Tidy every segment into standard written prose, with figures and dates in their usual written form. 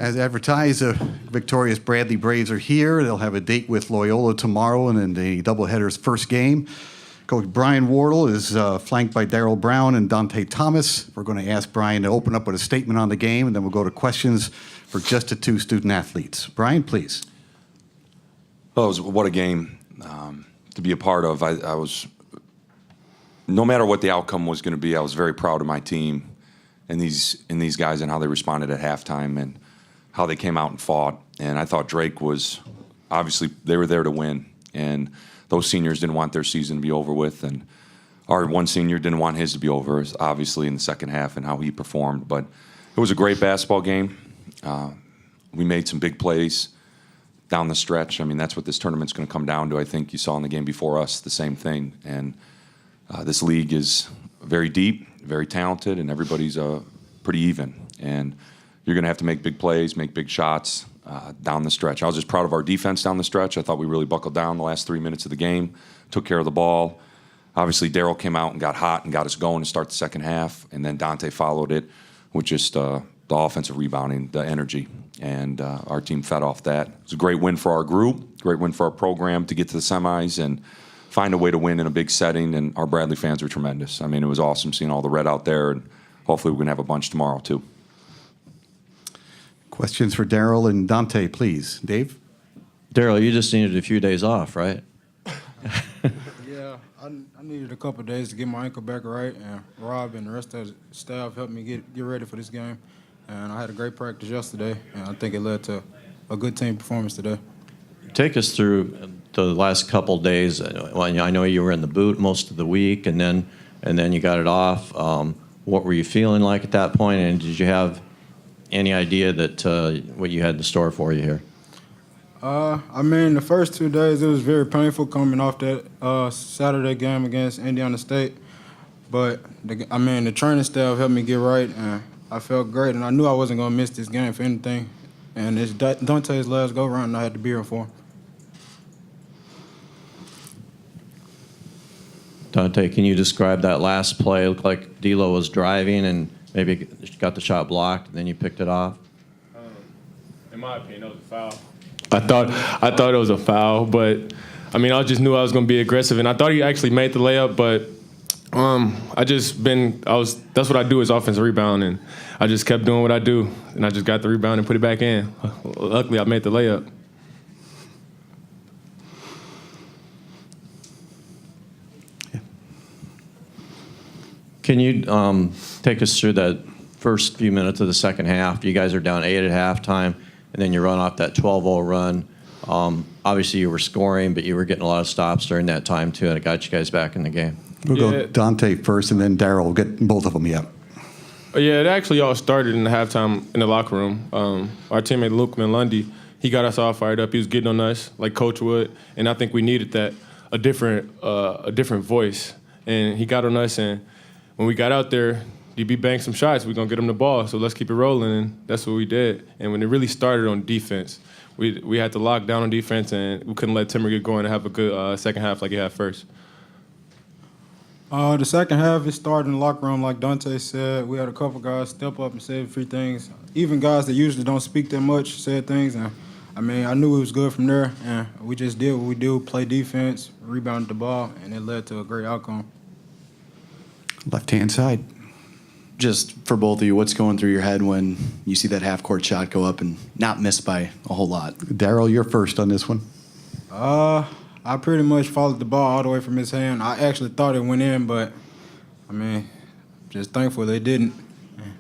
As advertised, victorious Bradley Braves are here. They'll have a date with Loyola tomorrow and in the doubleheader's first game. Coach Brian Wardle is flanked by Darrell Brown and Dante Thomas. We're going to ask Brian to open up with a statement on the game, and then we'll go to questions for just the two student athletes. Brian, please. Well, what a game to be a part of. I was, no matter what the outcome was going to be, I was very proud of my team and these guys and how they responded at halftime and how they came out and fought. And I thought Drake was, obviously, they were there to win. And those seniors didn't want their season to be over with. And our one senior didn't want his to be over, obviously, in the second half and how he performed. But it was a great basketball game. We made some big plays down the stretch. I mean, that's what this tournament's going to come down to. I think you saw in the game before us the same thing. And this league is very deep, very talented, and everybody's pretty even. And you're going to have to make big plays, make big shots down the stretch. I was just proud of our defense down the stretch. I thought we really buckled down the last 3 minutes of the game, took care of the ball. Obviously, Darrell came out and got hot and got us going to start the second half, and then Dante followed it with just the offensive rebounding, the energy, and our team fed off that. It was a great win for our group, great win for our program to get to the semis and find a way to win in a big setting, and our Bradley fans were tremendous. I mean, it was awesome seeing all the red out there, and hopefully we're going to have a bunch tomorrow, too. Questions for Darrell and Dante, please. Dave? Darrell, you just needed a few days off, right? Yeah, I needed a couple of days to get my ankle back right, and Rob and the rest of the staff helped me get ready for this game. And I had a great practice yesterday, and I think it led to a good team performance today. Take us through the last couple days. I know you were in the boot most of the week, and then you got it off. What were you feeling like at that point, and did you have any idea that what you had in store for you here? I mean, the first 2 days, it was very painful coming off that Saturday game against Indiana State. But, the training staff helped me get right, and I felt great. And I knew I wasn't going to miss this game for anything. And it's Dante's last go-round, and I had to be here for him. Dante, can you describe that last play? It looked like D'Lo was driving and maybe got the shot blocked, and then you picked it off. In my opinion, it was a foul. I thought it was a foul, but I just knew I was going to be aggressive, and I thought he actually made the layup, but that's what I do is offensive rebound, and I just kept doing what I do, and I just got the rebound and put it back in. Luckily, I made the layup. Can you take us through that first few minutes of the second half? You guys are down 8 at halftime, and then you run off that 12-0 run. Obviously, you were scoring, but you were getting a lot of stops during that time, too, and it got you guys back in the game. We'll go Dante first, and then Darrell. We'll get both of them, yeah. Yeah, it actually all started in the halftime in the locker room. Our teammate Luke Lundy, he got us all fired up. He was getting on us like Coach would, and I think we needed that, a different voice. And he got on us, and when we got out there, DB banged some shots. We're going to get him the ball, so let's keep it rolling, and that's what we did. And when it really started on defense, we had to lock down on defense, and we couldn't let Timmer get going and have a good second half like he had first. The second half, it started in the locker room, like Dante said. We had a couple guys step up and say a few things. Even guys that usually don't speak that much said things. And I knew it was good from there, and we just did what we do, play defense, rebounded the ball, and it led to a great outcome. Left-hand side. Just for both of you, what's going through your head when you see that half-court shot go up and not miss by a whole lot? Darrell, you're first on this one. I pretty much followed the ball all the way from his hand. I actually thought it went in, but, just thankful they didn't.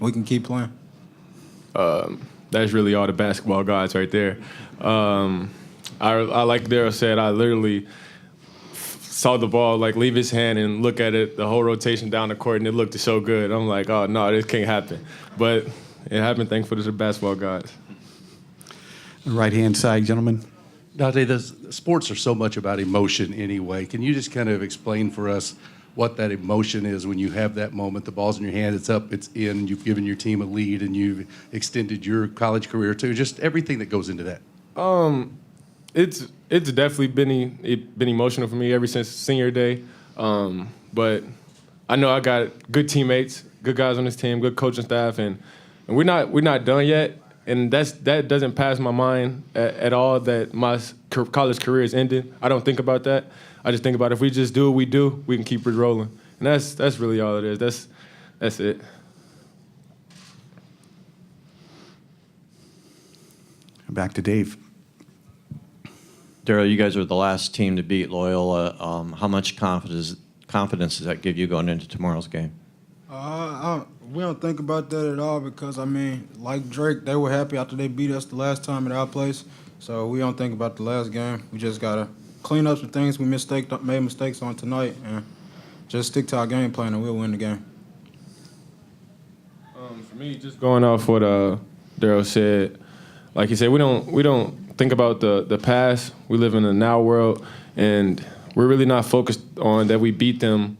We can keep playing. That's really all the basketball gods right there. I like Darrell said, I literally saw the ball leave his hand and look at it, the whole rotation down the court, and it looked so good. I'm like, oh, no, this can't happen. But it happened thankful to the basketball gods. Right-hand side, gentlemen. Dante, the sports are so much about emotion anyway. Can you just kind of explain for us what that emotion is when you have that moment, the ball's in your hand, it's up, it's in, you've given your team a lead, and you've extended your college career too, just everything that goes into that? It's definitely been emotional for me ever since senior day. But I know I got good teammates, good guys on this team, good coaching staff, and we're not done yet. And that doesn't pass my mind at all that my college career is ending. I don't think about that. I just think about if we just do what we do, we can keep it rolling. And that's really all it is. That's it. Back to Dave. Daryl, you guys are the last team to beat Loyola. How much confidence does that give you going into tomorrow's game? We don't think about that at all because, I mean, like Drake, they were happy after they beat us the last time at our place. So we don't think about the last game. We just got to clean up some things we made mistakes on tonight and just stick to our game plan and we'll win the game. For me, just going off what Daryl said, like he said, we don't think about the past. We live in the now world, and we're really not focused on that we beat them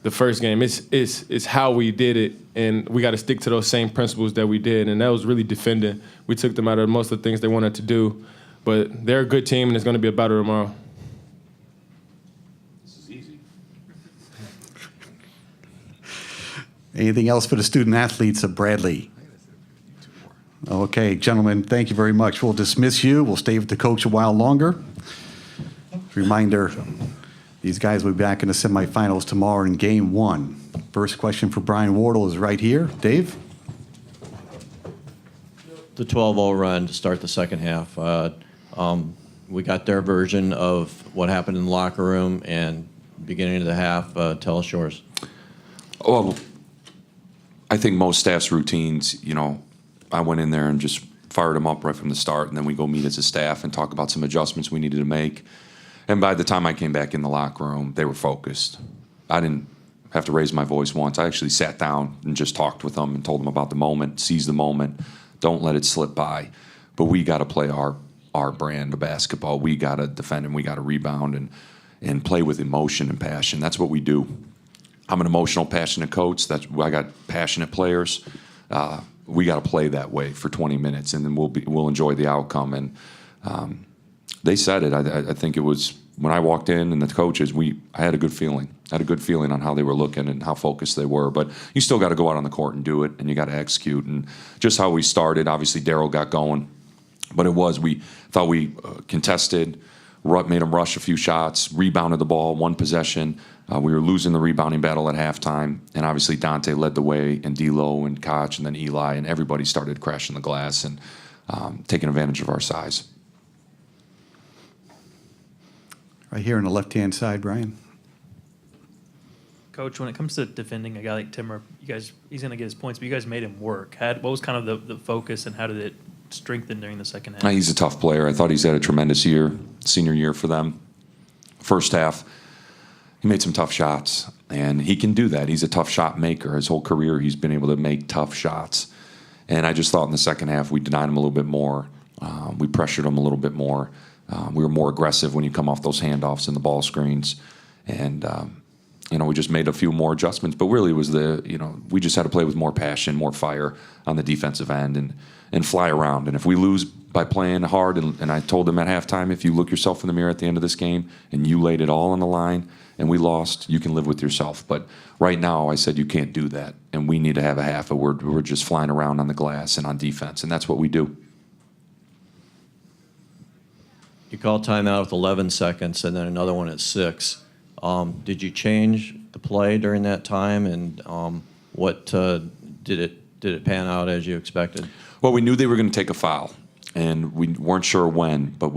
the first game. It's how we did it, and we got to stick to those same principles that we did, and that was really defending. We took them out of most of the things they wanted to do, but they're a good team, and it's going to be a battle tomorrow. This is easy. Anything else for the student athletes of Bradley? Okay, gentlemen, thank you very much. We'll dismiss you. We'll stay with the coach a while longer. Reminder, these guys will be back in the semifinals tomorrow in game 1. First question for Brian Wardle is right here. Dave? The 12-0 run to start the second half. We got their version of what happened in the locker room and beginning of the half. Tell us yours. Well, I think most staff's routines, I went in there and just fired them up right from the start, and then we go meet as a staff and talk about some adjustments we needed to make. And by the time I came back in the locker room, they were focused. I didn't have to raise my voice once. I actually sat down and just talked with them and told them about the moment, seize the moment, don't let it slip by. But we got to play our brand of basketball. We got to defend and we got to rebound and play with emotion and passion. That's what we do. I'm an emotional, passionate coach. I got passionate players. We got to play that way for 20 minutes, and then we'll enjoy the outcome. And they said it. I think it was when I walked in and the coaches. I had a good feeling. I had a good feeling on how they were looking and how focused they were. But you still got to go out on the court and do it, and you got to execute. And just how we started. Obviously, Daryl got going, but we thought we contested, made them rush a few shots, rebounded the ball, one possession. We were losing the rebounding battle at halftime, and obviously Dante led the way, and D'Lo and Koch, and then Eli, and everybody started crashing the glass and taking advantage of our size. Right here on the left-hand side, Brian. Coach, when it comes to defending a guy like Timmer, he's going to get his points, but you guys made him work. What was kind of the focus, and how did it strengthen during the second half? He's a tough player. I thought he's had a tremendous year, senior year for them. First half, he made some tough shots, and he can do that. He's a tough shot maker. His whole career, he's been able to make tough shots. And I just thought in the second half we denied him a little bit more. We pressured him a little bit more. We were more aggressive when you come off those handoffs and the ball screens. And, we just made a few more adjustments. But really it was we just had to play with more passion, more fire on the defensive end and fly around. And if we lose by playing hard, and I told them at halftime, if you look yourself in the mirror at the end of this game and you laid it all on the line and we lost, you can live with yourself. But right now, I said you can't do that, and we need to have a half where we're just flying around on the glass and on defense, and that's what we do. You called timeout with 11 seconds and then another one at 6. Did you change the play during that time, and what did it pan out as you expected? Well, we knew they were going to take a foul, and we weren't sure when, but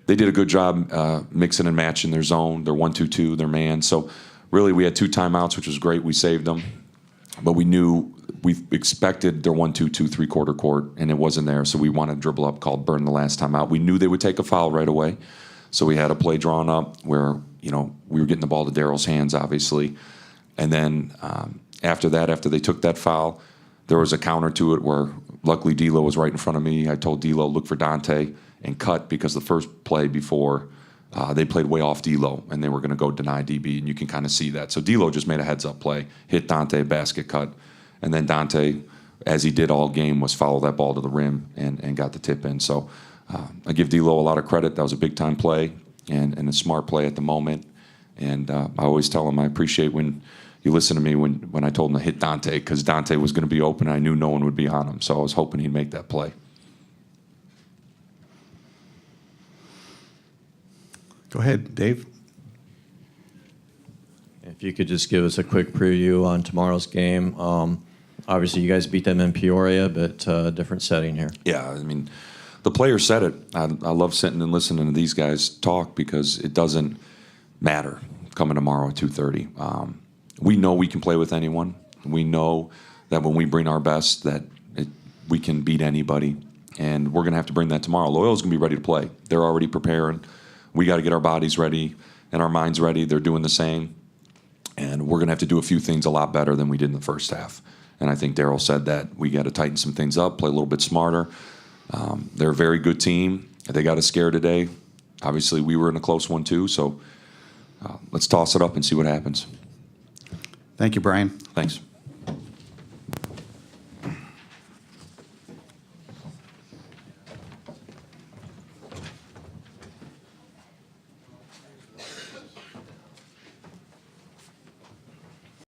they did a good job mixing and matching their zone, their 1-2-2, their man. So really we had 2 timeouts, which was great. We saved them. But we expected their 1-2-2 three-quarter court, and it wasn't there. So we wanted to dribble up, called burn the last time out. We knew they would take a foul right away. So we had a play drawn up where, we were getting the ball to Daryl's hands, obviously. And then after they took that foul, there was a counter to it where luckily D'Lo was right in front of me. I told D'Lo, look for Dante and cut, because the first play before they played way off D'Lo and they were going to go deny DB, and you can kind of see that. So D'Lo just made a heads-up play, hit Dante, basket cut, and then Dante, as he did all game, was follow that ball to the rim and got the tip in. So I give D'Lo a lot of credit. That was a big-time play and a smart play at the moment. And I always tell him I appreciate when he listened to me when I told him to hit Dante, because Dante was going to be open. And I knew no one would be on him, so I was hoping he'd make that play. Go ahead, Dave. If you could just give us a quick preview on tomorrow's game. Obviously, you guys beat them in Peoria, but different setting here. Yeah, I mean, the players said it. I love sitting and listening to these guys talk, because it doesn't matter coming tomorrow at 2:30. We know we can play with anyone. We know that when we bring our best, that we can beat anybody, and we're going to have to bring that tomorrow. Loyola's going to be ready to play. They're already preparing. We got to get our bodies ready and our minds ready. They're doing the same, and we're going to have to do a few things a lot better than we did in the first half. And I think Daryl said that we got to tighten some things up, play a little bit smarter. They're a very good team. They got us scared today. Obviously, we were in a close one too, so let's toss it up and see what happens. Thank you, Brian. Thanks.